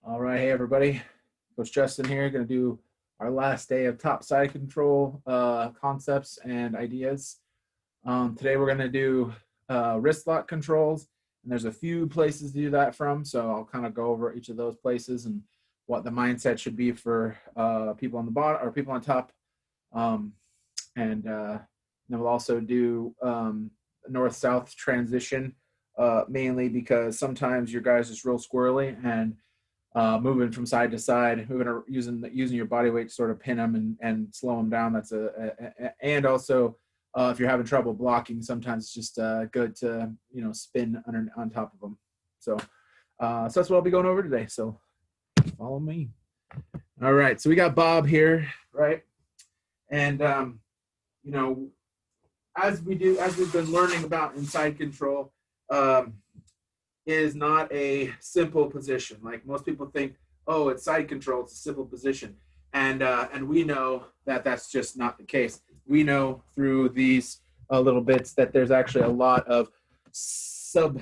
All right, hey everybody. Coach Justin here, going to do our last day of top side control concepts and ideas. Today we're going to do wrist lock controls, and there's a few places to do that from, so I'll kind of go over each of those places and what the mindset should be for people on the bottom or people on top. Then we'll also do north-south transition, mainly because sometimes your guys just real squirrely and moving from side to side, using your body weight to sort of pin them and slow them down. That's and also if you're having trouble blocking, sometimes it's just good to spin on top of them. So that's what I'll be going over today. So follow me. All right. So we got Bob here, right? And as we've been learning about inside control. Is not a simple position. Like most people think, oh, it's side control, it's a simple position. And we know that that's just not the case. We know through these little bits that there's actually a lot of sub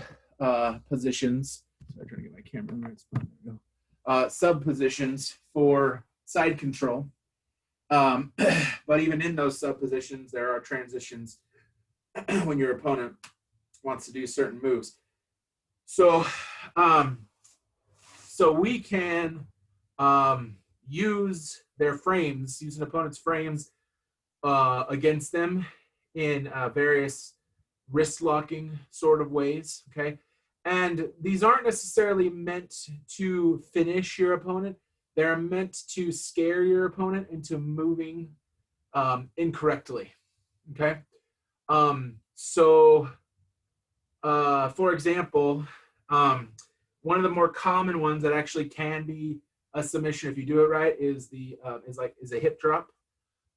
positions. Sorry, I'm trying to get my camera in the right spot. There we go. Sub positions for side control. But even in those sub positions, there are transitions when your opponent wants to do certain moves. So we can use their frames, use an opponent's frames against them in various wrist locking sort of ways, okay? And these aren't necessarily meant to finish your opponent. They're meant to scare your opponent into moving incorrectly, okay? For example, one of the more common ones that actually can be a submission if you do it right is a hip drop.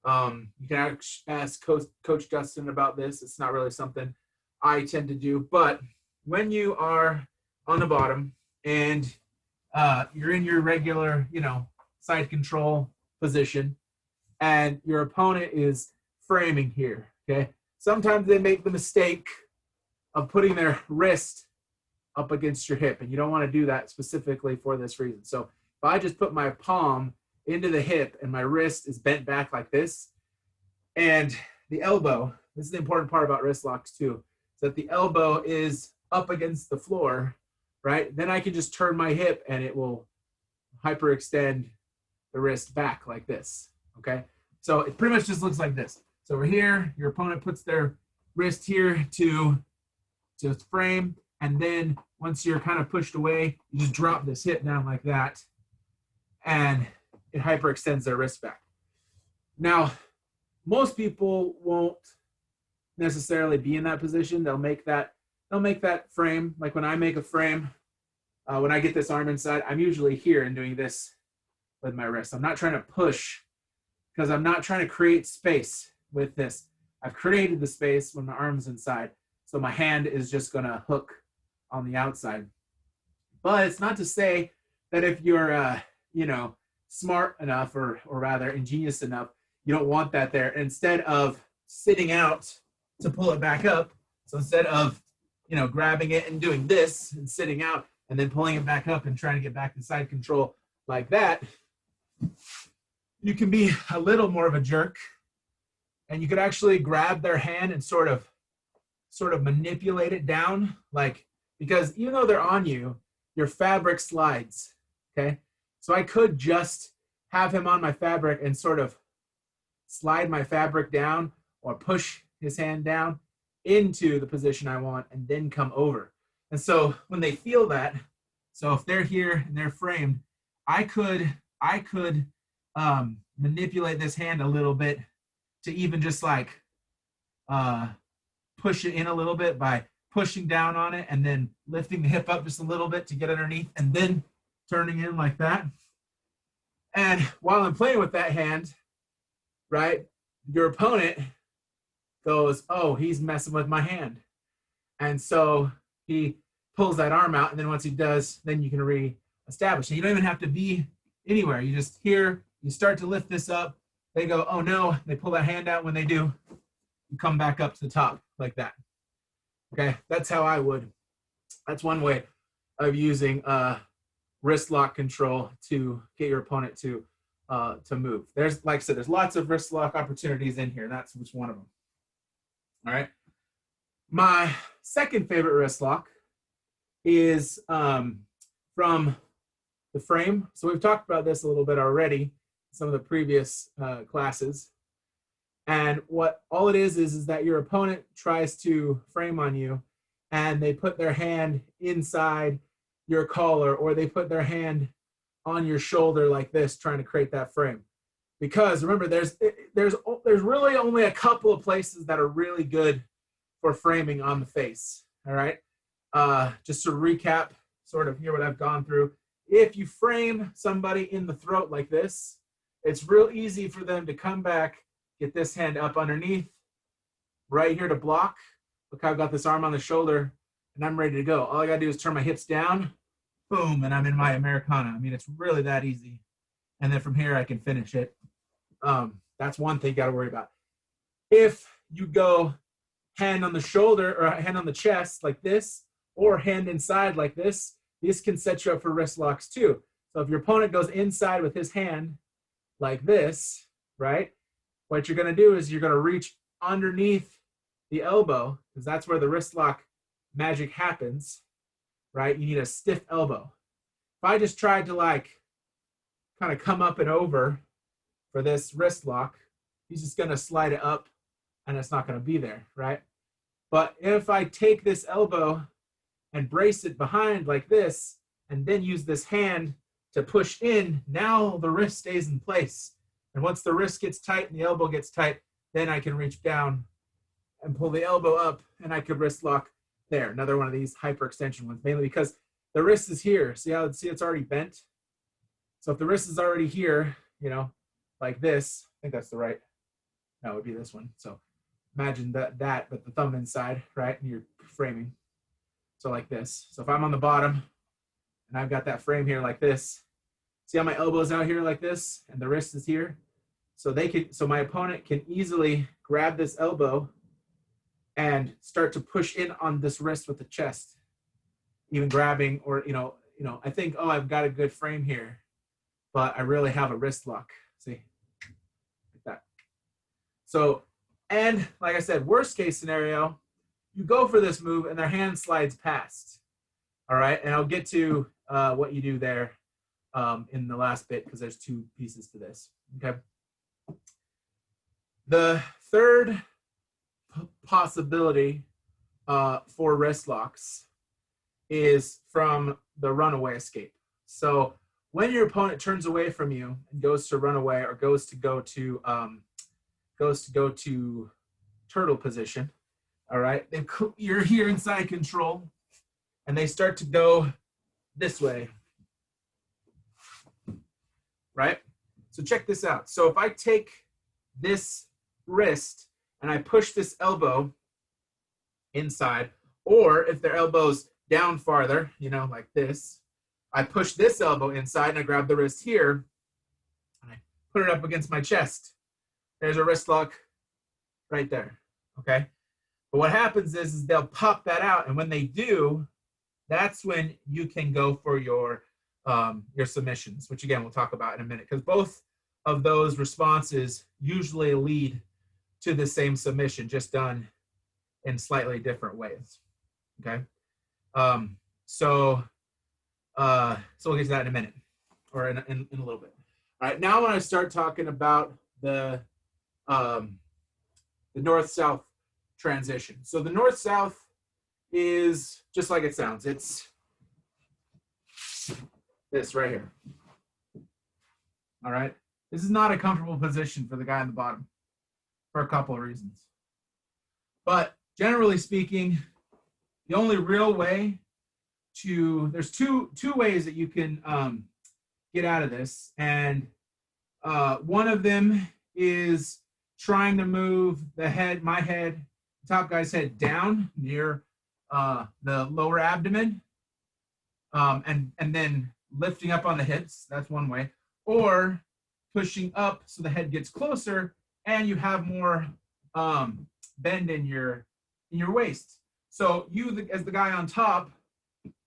You can ask Coach Justin about this. It's not really something I tend to do, but when you are on the bottom and you're in your regular, side control position, and your opponent is framing here, okay? Sometimes they make the mistake of putting their wrist up against your hip, and you don't want to do that specifically for this reason. So if I just put my palm into the hip and my wrist is bent back like this, and the elbow, this is the important part about wrist locks too, is that the elbow is up against the floor, right? Then I can just turn my hip and it will hyperextend the wrist back like this, okay? So it pretty much just looks like this. So over here, your opponent puts their wrist here to frame, and then once you're kind of pushed away, you just drop this hip down like that, and it hyperextends their wrist back. Now, most people won't necessarily be in that position. They'll make that frame. Like when I make a frame, when I get this arm inside, I'm usually here and doing this with my wrist. I'm not trying to push because I'm not trying to create space with this. I've created the space when my arm's inside. So my hand is just going to hook on the outside. But it's not to say that if you're, smart enough or rather ingenious enough, you don't want that there. Instead of sitting out to pull it back up, so instead of, grabbing it and doing this and sitting out and then pulling it back up and trying to get back to side control like that, you can be a little more of a jerk, and you could actually grab their hand and sort of manipulate it down, because even though they're on you, your fabric slides, okay? So I could just have him on my fabric and sort of slide my fabric down or push his hand down into the position I want and then come over. And so when they feel that, so if they're here and they're framed, I could manipulate this hand a little bit to even just push it in a little bit by pushing down on it and then lifting the hip up just a little bit to get underneath and then turning in like that. And while I'm playing with that hand, right, your opponent goes, oh, he's messing with my hand. And so he pulls that arm out, and then once he does, then you can re-establish. And you don't even have to be anywhere. You just here, you start to lift this up, they go, oh no, they pull that hand out. When they do, you come back up to the top like that. Okay, that's how I would. That's one way of using wrist lock control to get your opponent to move. There's, like I said, there's lots of wrist lock opportunities in here, and that's just one of them. All right. My second favorite wrist lock is from the frame. So we've talked about this a little bit already in some of the previous classes. And what all it is that your opponent tries to frame on you, and they put their hand inside your collar, or they put their hand on your shoulder like this, trying to create that frame. Because remember, there's really only a couple of places that are really good for framing on the face. All right. Just to recap, sort of here what I've gone through. If you frame somebody in the throat like this, it's real easy for them to come back, get this hand up underneath, right here to block. Look how I've got this arm on the shoulder, and I'm ready to go. All I got to do is turn my hips down, boom, and I'm in my Americana. I mean, it's really that easy. And then from here, I can finish it. That's one thing you got to worry about. If you go hand on the shoulder or hand on the chest like this, or hand inside like this can set you up for wrist locks too. So if your opponent goes inside with his hand like this, right, what you're going to do is you're going to reach underneath the elbow, because that's where the wrist lock magic happens, right? You need a stiff elbow. If I just tried to like kind of come up and over for this wrist lock, he's just going to slide it up and it's not going to be there, right? But if I take this elbow and brace it behind like this, and then use this hand to push in, now the wrist stays in place. And once the wrist gets tight and the elbow gets tight, then I can reach down and pull the elbow up, and I could wrist lock there. Another one of these hyperextension ones, mainly because the wrist is here. See how it's already bent? So if the wrist is already here, you know, like this, I think that's the right, no, it would be this one. So imagine that, but the thumb inside, right? And you're framing. So like this. So if I'm on the bottom and I've got that frame here like this, see how my elbow's out here like this and the wrist is here? So my opponent can easily grab this elbow and start to push in on this wrist with the chest, even grabbing, or, you know, I think, oh, I've got a good frame here, but I really have a wrist lock. See, like that. So, and like I said, worst case scenario, you go for this move and their hand slides past. All right, and I'll get to what you do there in the last bit, because there's two pieces to this. Okay. The third possibility for wrist locks is from the runaway escape. So when your opponent turns away from you and goes to run away, or goes to go to turtle position, all right, you're here inside control, and they start to go this way, right? So check this out. So if I take this wrist and I push this elbow inside, or if their elbow's down farther, you know, like this, I push this elbow inside and I grab the wrist here and I put it up against my chest. There's a wrist lock right there, okay? But what happens is they'll pop that out, and when they do, that's when you can go for your submissions, which again we'll talk about in a minute, because both of those responses usually lead to the same submission, just done in slightly different ways. Okay, so we'll get to that in a minute, or in a little bit. All right, now when I start talking about the north-south transition. So the north-south is just like it sounds. It's this right here. All right. This is not a comfortable position for the guy on the bottom for a couple of reasons. But generally speaking, the only real way there's two ways that you can get out of this. And one of them is trying to move my head, top guy's head down near the lower abdomen, and then lifting up on the hips. That's one way. Or pushing up so the head gets closer and you have more bend in your waist. So you, as the guy on top,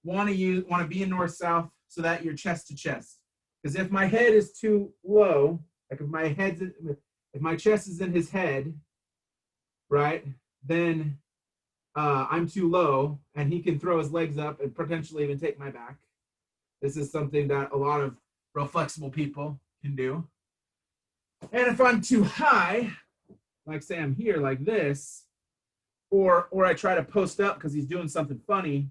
want to be in north-south so that you're chest to chest. Because if my head is too low, like if my chest is in his head, right, then I'm too low and he can throw his legs up and potentially even take my back. This is something that a lot of real flexible people can do. And if I'm too high, like say I'm here like this, or I try to post up because he's doing something funny,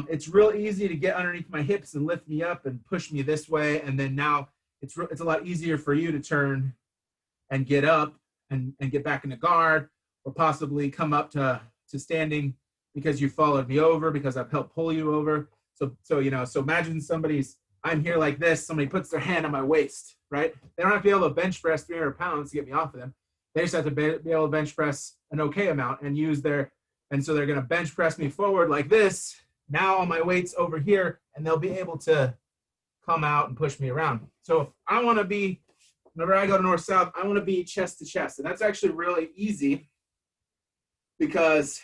it's real easy to get underneath my hips and lift me up and push me this way. And then now it's a lot easier for you to turn and get up and get back into guard, or possibly come up to standing because you followed me over, because I've helped pull you over. So imagine I'm here like this, somebody puts their hand on my waist, right? They don't have to be able to bench press 300 pounds to get me off of them. They just have to be able to bench press an okay amount and so they're going to bench press me forward like this. Now all my weight's over here, and they'll be able to come out and push me around. So if I want to be, whenever I go to north-south, I want to be chest to chest. And that's actually really easy because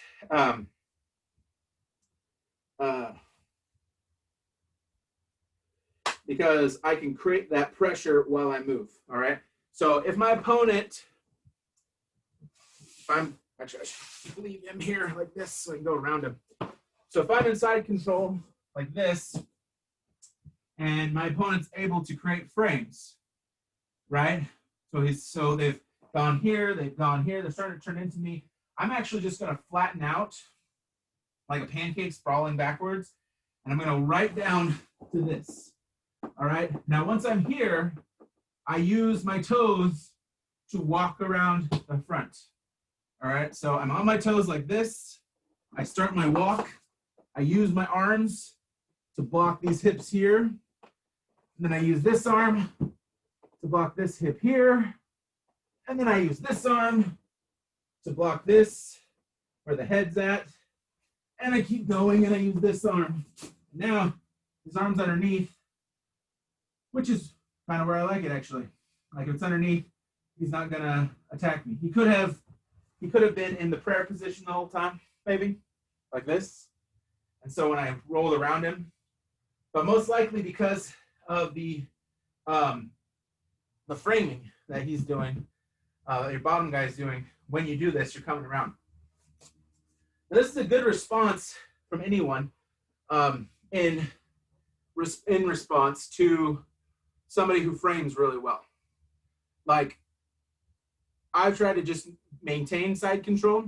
I can create that pressure while I move, all right? So if my opponent, I should leave him here like this so I can go around him. So if I'm in side control like this, and my opponent's able to create frames, right? So they've gone here, they're starting to turn into me. I'm actually just gonna flatten out like a pancake sprawling backwards, and I'm gonna right down to this, all right? Now, once I'm here, I use my toes to walk around the front, all right? So I'm on my toes like this. I start my walk. I use my arms to block these hips here. And then I use this arm to block this hip here. And then I use this arm to block this, where the head's at. And I keep going, and I use this arm. Now, his arm's underneath, which is kind of where I like it, actually. Like, if it's underneath, he's not gonna attack me. He could have been in the prayer position the whole time, maybe, like this. And so when I rolled around him, but most likely because of the framing that he's doing, your bottom guy is doing, when you do this, you're coming around. Now, this is a good response from anyone in response to somebody who frames really well. Like, I've tried to just maintain side control,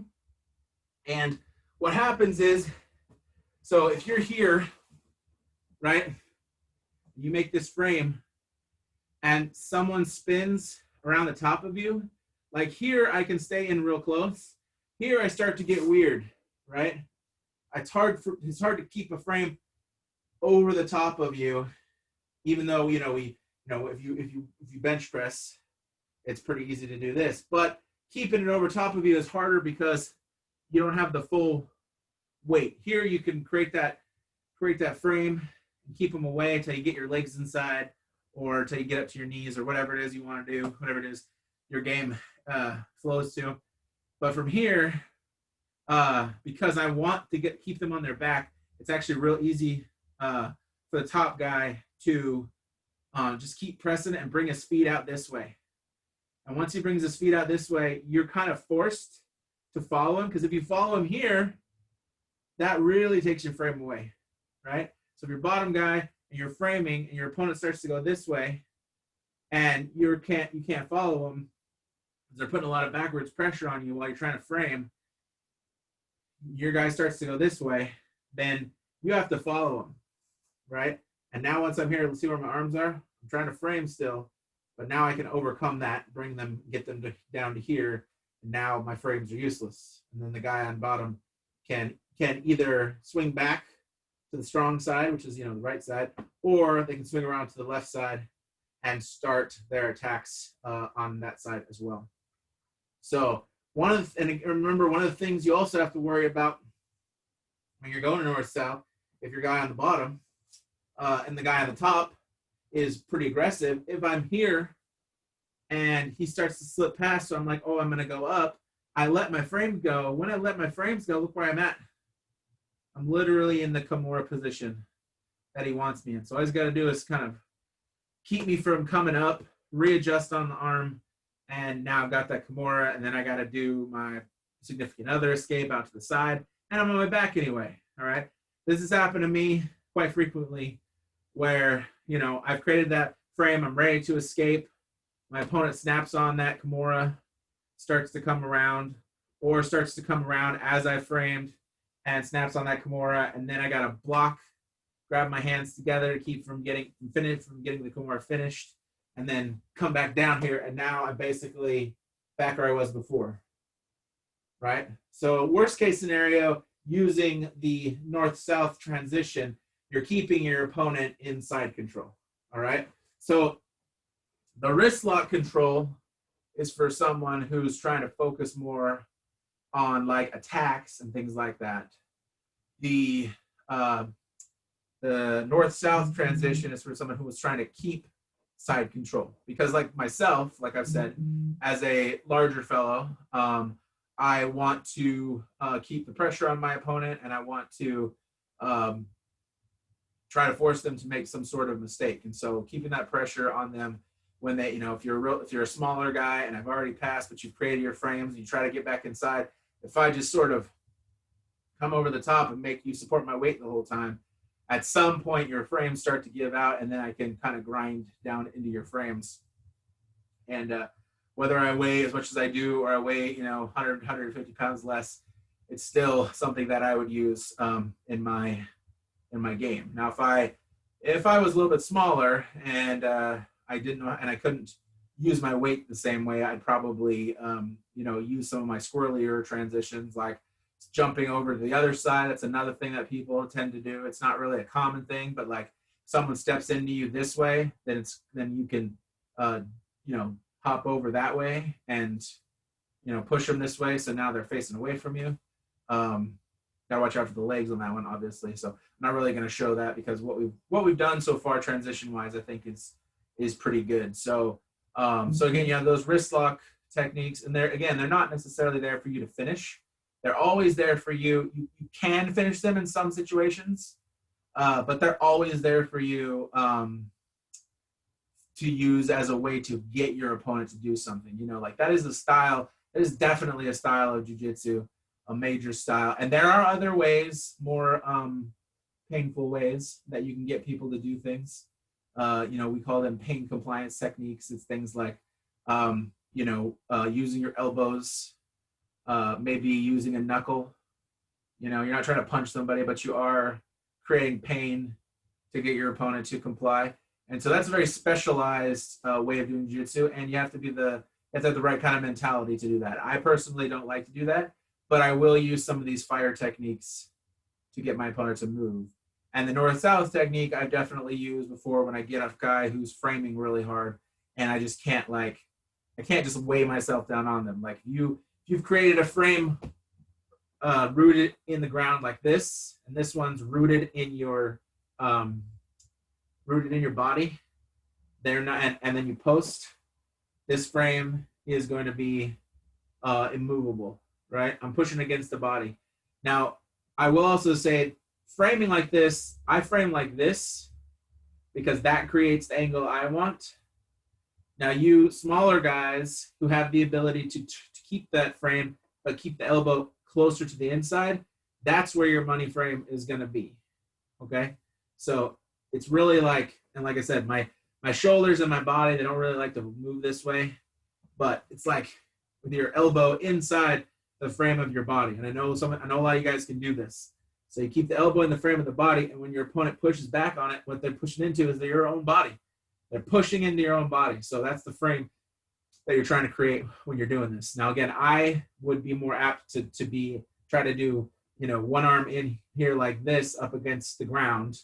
and what happens is, so if you're here, right, you make this frame and someone spins around the top of you, like here I can stay in real close. Here I start to get weird, right? It's hard to keep a frame over the top of you, even though if you bench press, it's pretty easy to do this. But keeping it over top of you is harder because you don't have the full weight. Here you can create that frame and keep them away until you get your legs inside, or until you get up to your knees, or whatever it is you want to do, whatever it is your game flows to. But from here, because I want to keep them on their back, it's actually real easy for the top guy to just keep pressing it and bring his feet out this way. And once he brings his feet out this way, you're kind of forced to follow him, because if you follow him here, that really takes your frame away, right? So if you're bottom guy and you're framing and your opponent starts to go this way, and you can't follow them because they're putting a lot of backwards pressure on you while you're trying to frame, your guy starts to go this way, then you have to follow him, right? And now once I'm here, let's see where my arms are. I'm trying to frame still, but now I can overcome that, get them down to here, and now my frames are useless. And then the guy on bottom can either swing back to the strong side, which is the right side, or they can swing around to the left side and start their attacks on that side as well. So remember, one of the things you also have to worry about when you're going north-south, if your guy on the bottom and the guy on the top is pretty aggressive, if I'm here and he starts to slip past, so I'm like, oh, I'm going to go up, I let my frame go. When I let my frames go, look where I'm at. I'm literally in the Kimura position. that he wants me in. So all he's got to do is kind of keep me from coming up, readjust on the arm, and now I've got that Kimura, and then I got to do my significant other escape out to the side, and I'm on my back anyway, all right? This has happened to me quite frequently where, you know, I've created that frame, I'm ready to escape, my opponent snaps on that Kimura, starts to come around, or starts to come around as I framed and snaps on that Kimura, and then I got to block, grab my hands together to keep from getting the Kimura finished, and then come back down here, and now I'm basically back where I was before, right? So worst case scenario, using the north-south transition, you're keeping your opponent in side control, all right? So the wrist lock control is for someone who's trying to focus more on like attacks and things like that. The north-south transition is for someone who was trying to keep side control. Because like myself, like I've said, as a larger fellow, I want to keep the pressure on my opponent, and I want to try to force them to make some sort of mistake. And so keeping that pressure on them when they, you know, if you're a smaller guy and I've already passed, but you've created your frames and you try to get back inside, if I just sort of come over the top and make you support my weight the whole time, at some point your frames start to give out, and then I can kind of grind down into your frames. And whether I weigh as much as I do or I weigh, you know, 100, 150 pounds less, it's still something that I would use in my game. Now, if I was a little bit smaller and I didn't know, and I couldn't use my weight the same way, I'd probably you know, use some of my squirrelier transitions, like jumping over to the other side. That's another thing that people tend to do. It's not really a common thing, but like someone steps into you this way, then you can you know, hop over that way and, you know, push them this way. So now they're facing away from you. Gotta watch out for the legs on that one, obviously. So I'm not really going to show that because what we've done so far transition wise, I think is pretty good. So so again, you have those wrist lock techniques, and they're not necessarily there for you to finish. They're always there for you. You can finish them in some situations, but they're always there for you to use as a way to get your opponent to do something. You know, like that is a style. That is definitely a style of jiu-jitsu, a major style. And there are other ways, more painful ways that you can get people to do things. You know, we call them pain compliance techniques. It's things like, you know, using your elbows, maybe using a knuckle. You know, you're not trying to punch somebody, but you are creating pain to get your opponent to comply. And so that's a very specialized way of doing jiu-jitsu, and you have to have the right kind of mentality to do that. I personally don't like to do that, but I will use some of these fire techniques to get my opponent to move. And the north-south technique I've definitely used before when I get a guy who's framing really hard, and I just can't I can't just weigh myself down on them. Like if you've created a frame rooted in the ground like this, and this one's rooted in your body, they're not, and then you post, this frame is going to be immovable, right? I'm pushing against the body. Now, I will also say, framing like this, I frame like this because that creates the angle I want. Now, you smaller guys who have the ability to keep that frame, but keep the elbow closer to the inside, that's where your money frame is going to be, okay? So it's really like, and like I said, my shoulders and my body, they don't really like to move this way, but it's like with your elbow inside the frame of your body. And I know a lot of you guys can do this. So you keep the elbow in the frame of the body, and when your opponent pushes back on it, what they're pushing into is your own body. They're pushing into your own body. So that's the frame that you're trying to create when you're doing this. Now, again, I would be more apt to try to do, you know, one arm in here like this up against the ground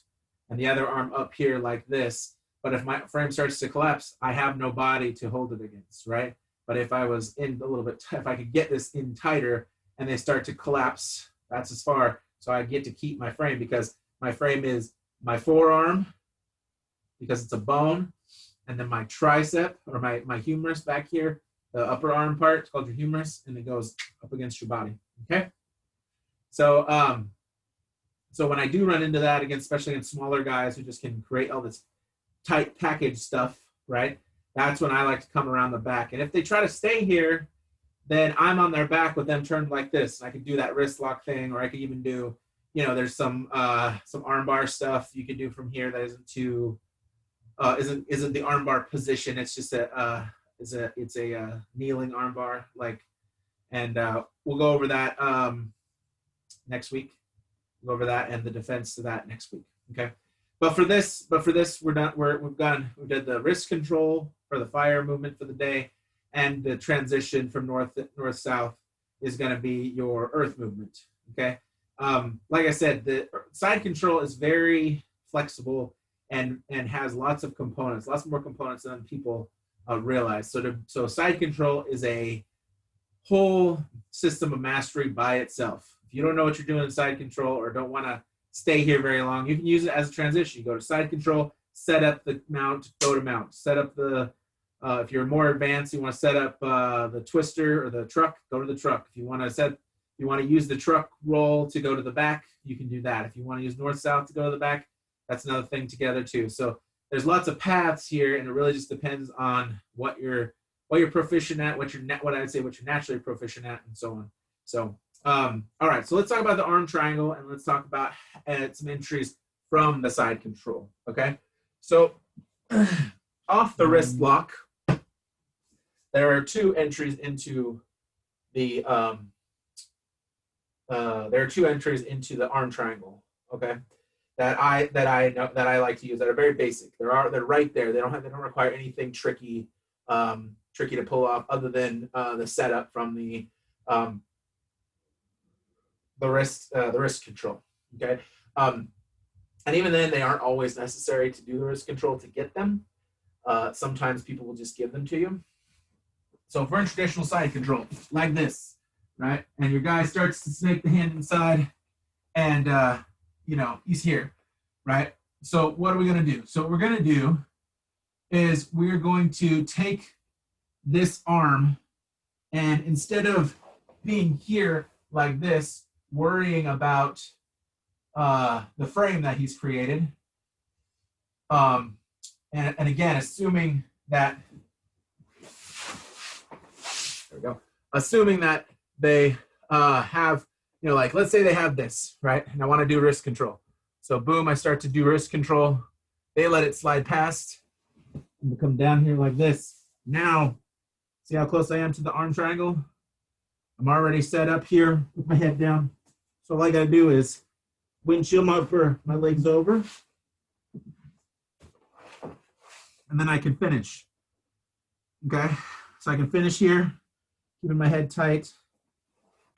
and the other arm up here like this. But if my frame starts to collapse, I have no body to hold it against, right? But if I was in a little bit, if I could get this in tighter and they start to collapse, that's as far. So I get to keep my frame because my frame is my forearm because it's a bone, and then my tricep or my humerus back here, the upper arm part, it's called your humerus, and it goes up against your body, okay? So So when I do run into that, again, especially in smaller guys who just can create all this tight package stuff, right? That's when I like to come around the back. And if they try to stay here, then I'm on their back with them turned like this. I could do that wrist lock thing, or I could even do, you know, there's some armbar stuff you can do from here that isn't too isn't the armbar position. It's just it's a kneeling armbar, like, and we'll go over that next week. We'll go over that and the defense to that next week. Okay. But for this, we're done. We did the wrist control for the fire movement for the day, and the transition from north south is going to be your earth movement. Okay. Like I said, the side control is very flexible and has lots of components, lots more components than people realize. So side control is a whole system of mastery by itself. If you don't know what you're doing in side control or don't want to stay here very long, you can use it as a transition. You go to side control, set up the mount, go to mount. Set up the, if you're more advanced, you want to set up the twister or the truck, go to the truck. If you want to use the truck roll to go to the back, you can do that. If you want to use north-south to go to the back, that's another thing together too. So there's lots of paths here, and it really just depends on what you're proficient at, what you're naturally proficient at, and so on. So, all right, so let's talk about the arm triangle, and let's talk about some entries from the side control, okay? So off the wrist lock, there are two entries into the arm triangle, okay? That I like to use, that are very basic. They're right there. They don't require anything tricky to pull off other than the setup from the wrist control. Okay, and even then, they aren't always necessary to do the wrist control to get them. Sometimes people will just give them to you. So for traditional side control, like this, right? And your guy starts to snake the hand inside, and he's here, right? So what are we going to do? So what we're going to do is we're going to take this arm, and instead of being here like this, worrying about the frame that he's created, and again, assuming that, there we go, assuming that they have, like, let's say they have this, right? And I want to do wrist control. So boom, I start to do wrist control. They let it slide past. I'm going to come down here like this. Now, see how close I am to the arm triangle? I'm already set up here with my head down. So all I got to do is windshield my legs over. And then I can finish. Okay? So I can finish here, keeping my head tight.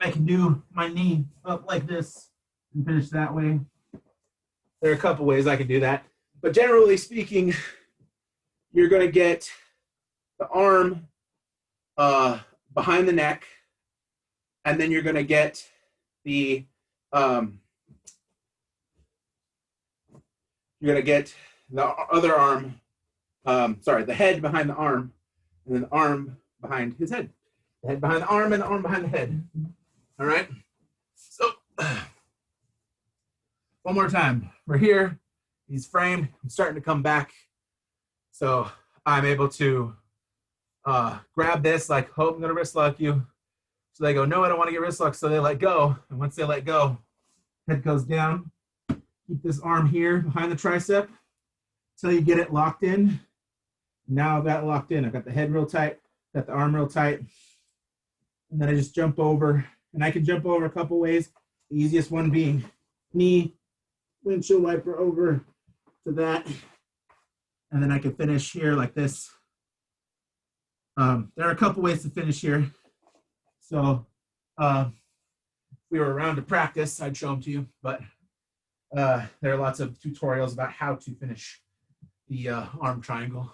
I can do my knee up like this and finish that way. There are a couple ways I can do that. But generally speaking, you're going to get the arm behind the neck, and then you're going to get the other arm, the head behind the arm, and then the arm behind his head. The head behind the arm and the arm behind the head. All right, so one more time. We're here, he's framed, I'm starting to come back. So I'm able to grab this, like, oh, I'm gonna wrist lock you. So they go, no, I don't want to get wrist locked. So they let go. And once they let go, head goes down. Keep this arm here behind the tricep until you get it locked in. Now I've got it locked in. I've got the head real tight, got the arm real tight. And then I just jump over. And I can jump over a couple ways. The easiest one being knee, windshield wiper over to that. And then I can finish here like this. There are a couple ways to finish here. So if we were around to practice, I'd show them to you. But there are lots of tutorials about how to finish the arm triangle.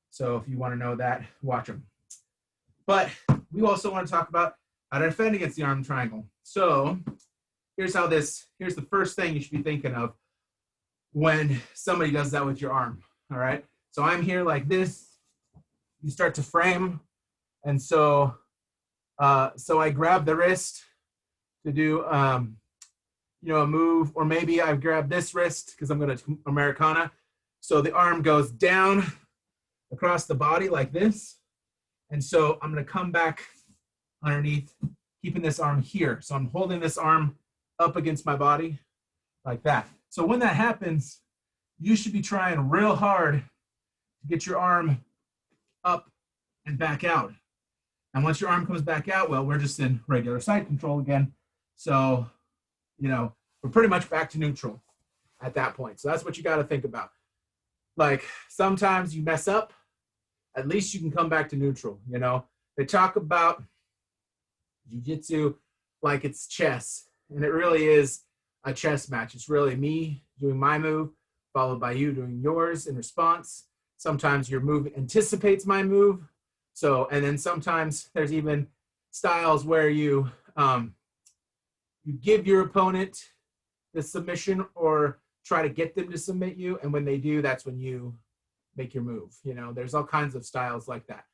So if you want to know that, watch them. But we also want to talk about how to defend against the arm triangle. So here's the first thing you should be thinking of when somebody does that with your arm. All right. So I'm here like this. You start to frame. And so I grab the wrist to do, a move, or maybe I grab this wrist because I'm going to Americana. So the arm goes down across the body like this. And so I'm going to come back underneath, keeping this arm here. So I'm holding this arm up against my body like that. So when that happens, you should be trying real hard to get your arm up and back out. And once your arm comes back out, well, we're just in regular side control again. So, we're pretty much back to neutral at that point. So that's what you got to think about. Like, sometimes you mess up, at least you can come back to neutral. They talk about jiu-jitsu like it's chess, and it really is a chess match. It's really me doing my move, followed by you doing yours in response. Sometimes your move anticipates my move. So, and then sometimes there's even styles where you give your opponent the submission or try to get them to submit you. And when they do, that's when you make your move. There's all kinds of styles like that,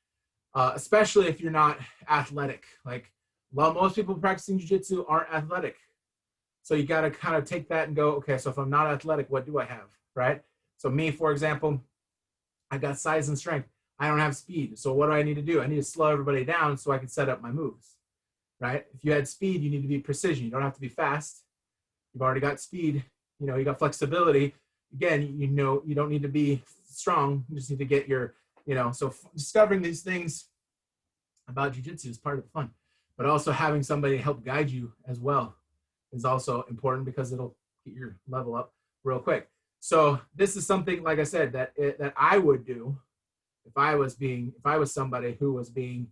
especially if you're not athletic. Like, most people practicing jiu-jitsu aren't athletic. So you got to kind of take that and go, okay, so if I'm not athletic, what do I have, right? So me, for example, I got size and strength. I don't have speed. So what do I need to do? I need to slow everybody down so I can set up my moves, right? If you had speed, you need to be precision. You don't have to be fast. You've already got speed. You got flexibility. Again, you don't need to be strong. You just need to get your, so discovering these things about jiu-jitsu is part of the fun. But also having somebody help guide you as well is also important because it'll get your level up real quick. So this is something, like I said, that I would do if I was somebody who was being,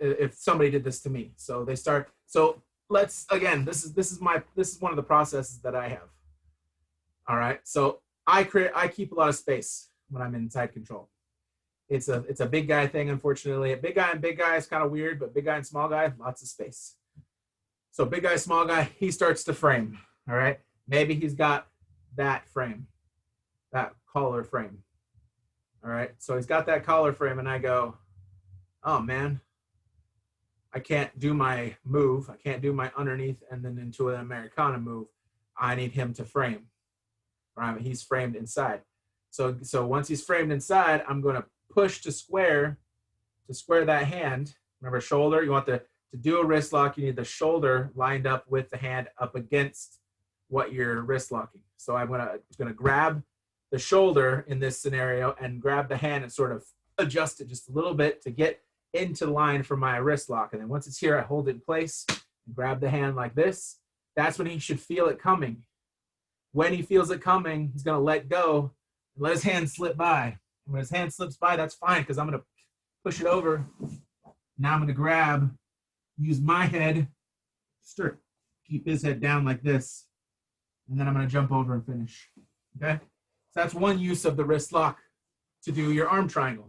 if somebody did this to me. So let's, again, this is one of the processes that I have. All right. So I keep a lot of space when I'm in side control. It's a big guy thing, unfortunately. A big guy and big guy is kind of weird, but big guy and small guy, lots of space. So big guy, small guy, he starts to frame. All right. Maybe he's got that frame, that collar frame. All right. So he's got that collar frame, and I go, oh man, I can't do my move. I can't do my underneath and then into an Americana move. I need him to frame. All right. He's framed inside. So once he's framed inside, I'm going to push to square that hand. Remember, shoulder, you want to do a wrist lock, you need the shoulder lined up with the hand up against what you're wrist locking. So I'm gonna grab the shoulder in this scenario and grab the hand and sort of adjust it just a little bit to get into line for my wrist lock. And then once it's here, I hold it in place and grab the hand like this. That's when he should feel it coming. When he feels it coming, he's gonna let go and let his hand slip by. And when his hand slips by, that's fine because I'm gonna push it over. Now I'm gonna grab, use my head, keep his head down like this, and then I'm going to jump over and finish. Okay? So that's one use of the wrist lock to do your arm triangle.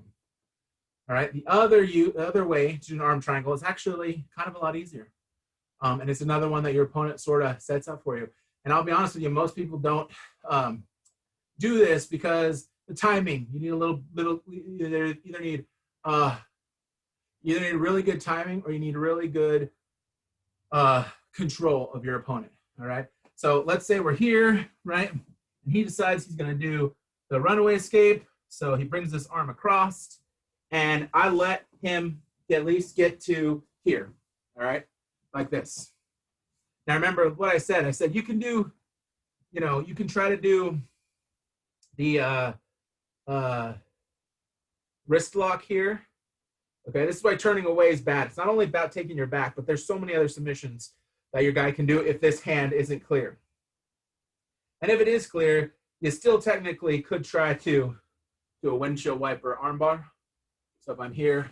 All right? The other way to do an arm triangle is actually kind of a lot easier. And it's another one that your opponent sort of sets up for you. And I'll be honest with you, most people don't do this because the timing. You need a little either need really good timing or you need really good control of your opponent. All right. So let's say we're here, right? And he decides he's going to do the runaway escape. So he brings this arm across and I let him at least get to here. All right. Like this. Now remember what I said. I said you can do, you can try to do the wrist lock here. Okay, this is why turning away is bad. It's not only about taking your back, but there's so many other submissions that your guy can do if this hand isn't clear. And if it is clear, you still technically could try to do a windshield wiper armbar. So if I'm here,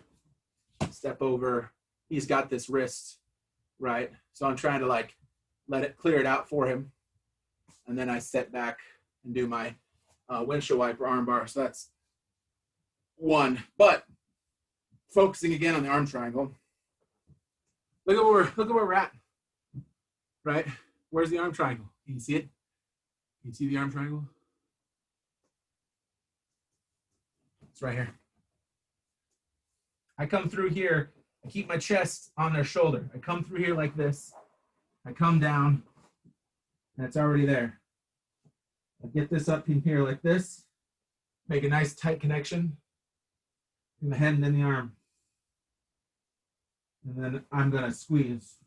step over, he's got this wrist, right? So I'm trying to let it clear it out for him. And then I step back and do my windshield wiper armbar. So that's one. But focusing again on the arm triangle. Look at where we're at. Right? Where's the arm triangle? Can you see it? Can you see the arm triangle? It's right here. I come through here. I keep my chest on their shoulder. I come through here like this. I come down, and it's already there. I get this up in here like this. Make a nice tight connection in the head and in the arm. And then I'm going to squeeze,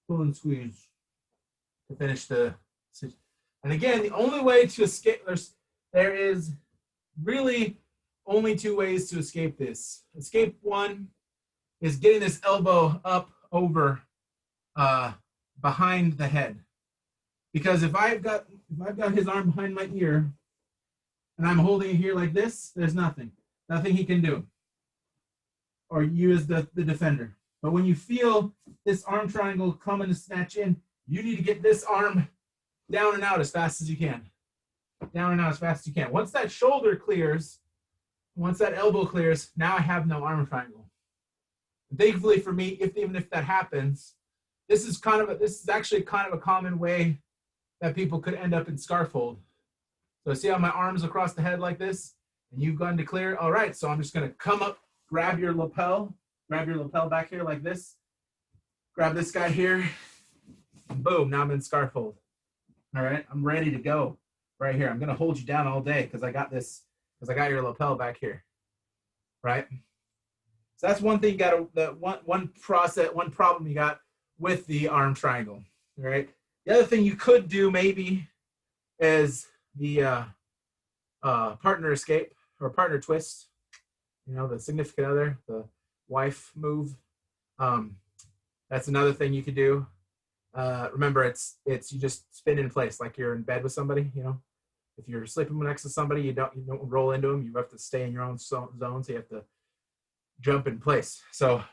pull and squeeze to finish the. And again, the only way to escape, there is really only two ways to escape this. Escape one is getting this elbow up over behind the head. Because if I've got his arm behind my ear and I'm holding it here like this, there's nothing he can do. Or you as the defender. But when you feel this arm triangle coming to snatch in, you need to get this arm down and out as fast as you can. Down and out as fast as you can. Once that shoulder clears, once that elbow clears, now I have no arm triangle. And thankfully for me, even if that happens, this is actually kind of a common way that people could end up in scarf hold. So see how my arm's across the head like this, and you've gone to clear. All right, so I'm just going to come up, grab your lapel back here like this, grab this guy here, and boom, now I'm in scarf hold. All right, I'm ready to go right here. I'm going to hold you down all day because I got your lapel back here, right? So that's one thing you got to, one problem you got with the arm triangle, all right? The other thing you could do maybe is the partner escape or partner twist, the significant other, the wife move. That's another thing you could do. Remember, it's you just spin in place like you're in bed with somebody. If you're sleeping next to somebody, you don't roll into them. You have to stay in your own zone, so you have to jump in place. So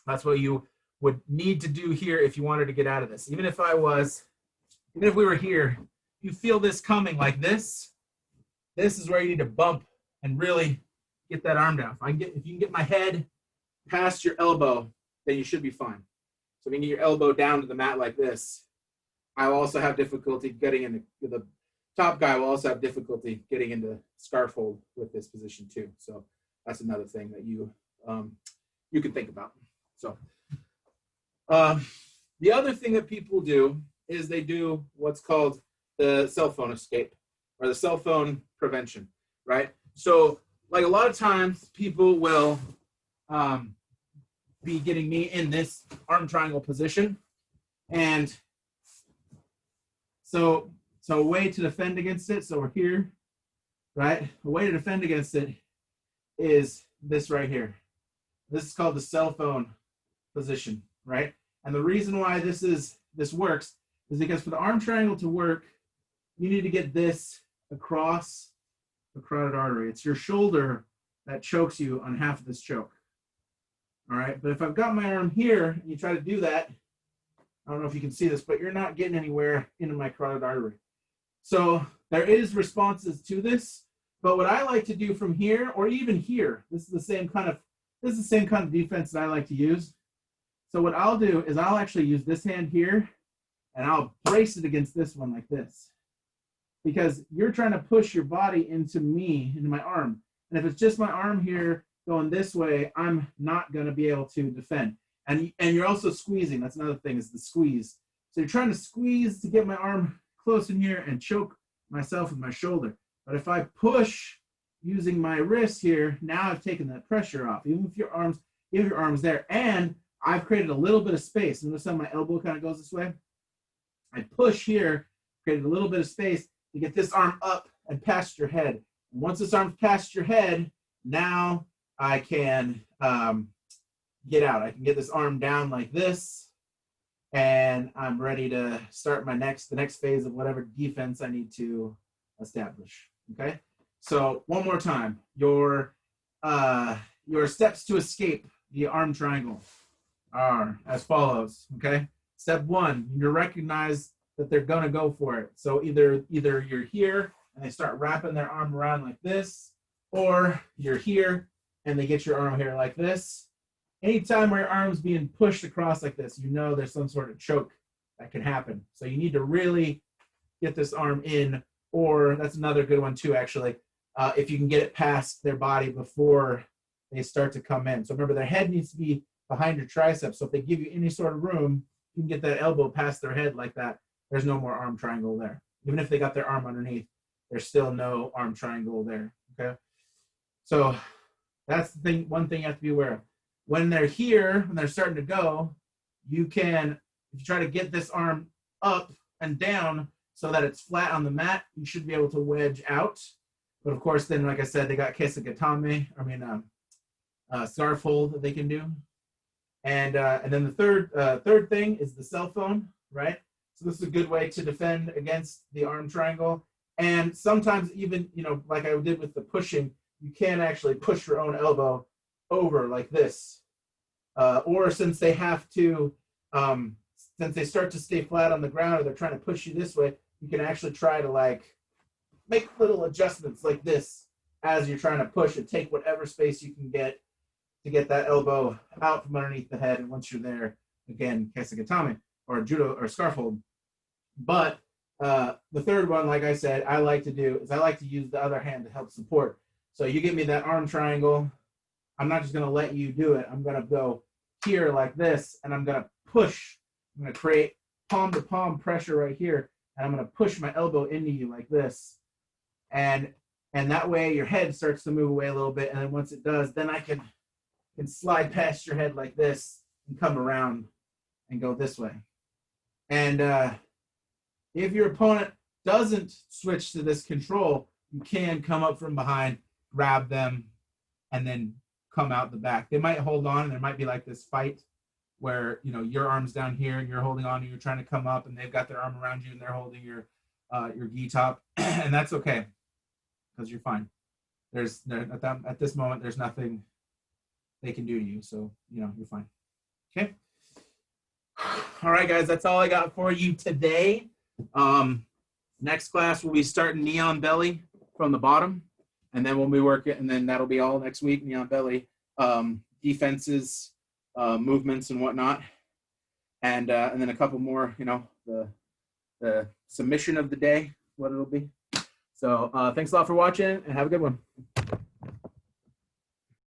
that's what you would need to do here if you wanted to get out of this. Even if we were here, you feel this coming like this. This is where you need to bump and really get that arm down. If you can get my head past your elbow, then you should be fine. So if you can get your elbow down to the mat like this, I will also have difficulty getting into the top guy will also have difficulty getting into scarf hold with this position too. So that's another thing that you can think about. So the other thing that people do is they do what's called the cell phone escape or the cell phone prevention, right? So like a lot of times people will be getting me in this arm triangle position. And so a way to defend against it, so we're here, right? A way to defend against it is this right here. This is called the cell phone position, right? And the reason why this works is because for the arm triangle to work, you need to get this across the carotid artery. It's your shoulder that chokes you on half of this choke. All right, but if I've got my arm here and you try to do that, I don't know if you can see this, but you're not getting anywhere into my carotid artery. So there is responses to this, but what I like to do from here or even here, this is the same kind of defense that I like to use. So what I'll do is I'll actually use this hand here and I'll brace it against this one like this. Because you're trying to push your body into my arm. And if it's just my arm here going this way, I'm not going to be able to defend. And you're also squeezing. That's another thing, is the squeeze. So you're trying to squeeze to get my arm close in here and choke myself with my shoulder. But if I push using my wrist here, now I've taken that pressure off. Even if your arm's there, and I've created a little bit of space. Notice how my elbow kind of goes this way. I push here, created a little bit of space to get this arm up and past your head. And once this arm's past your head, now I can get out. I can get this arm down like this, and I'm ready to start the next phase of whatever defense I need to establish. Okay. So one more time, your steps to escape the arm triangle are as follows. Okay. Step one, you recognize that they're gonna go for it. So either you're here and they start wrapping their arm around like this, or you're here and they get your arm here like this. Anytime where your arm's being pushed across like this, there's some sort of choke that can happen. So you need to really get this arm in, or that's another good one too, actually. If you can get it past their body before they start to come in. So remember, their head needs to be behind your triceps. So if they give you any sort of room, you can get that elbow past their head like that. There's no more arm triangle there. Even if they got their arm underneath, there's still no arm triangle there, okay? So that's the thing, one thing you have to be aware of. When they're here, when they're starting to go, you can, if you try to get this arm up and down so that it's flat on the mat, you should be able to wedge out. But of course, then, like I said, they got kesagatame, scarf hold that they can do. And then the third thing is the cell phone, right? So this is a good way to defend against the arm triangle. And sometimes even, like I did with the pushing, you can actually push your own elbow over like this. Or since they have to, since they start to stay flat on the ground or they're trying to push you this way, you can actually try to like make little adjustments like this as you're trying to push and take whatever space you can get to get that elbow out from underneath the head. And once you're there, again, kesagatame or judo or scarf hold. But the third one, like I said, I like to do is I like to use the other hand to help support. So you give me that arm triangle. I'm not just going to let you do it. I'm going to go here like this, and I'm going to push. I'm going to create palm-to-palm pressure right here, and I'm going to push my elbow into you like this. And that way your head starts to move away a little bit, and then once it does, then I can slide past your head like this and come around and go this way. And if your opponent doesn't switch to this control, you can come up from behind, grab them, and then come out the back. They might hold on, and there might be like this fight where your arm's down here and you're holding on and you're trying to come up, and they've got their arm around you and they're holding your gi top, and that's okay because you're fine. At this moment there's nothing they can do to you, so you're fine. Okay. All right, guys, that's all I got for you today. Next class we'll be starting neon belly from the bottom, and then we'll be working, and then that'll be all next week, neon belly, defenses, movements and whatnot, and then a couple more, the submission of the day, what it'll be. So thanks a lot for watching, and have a good one.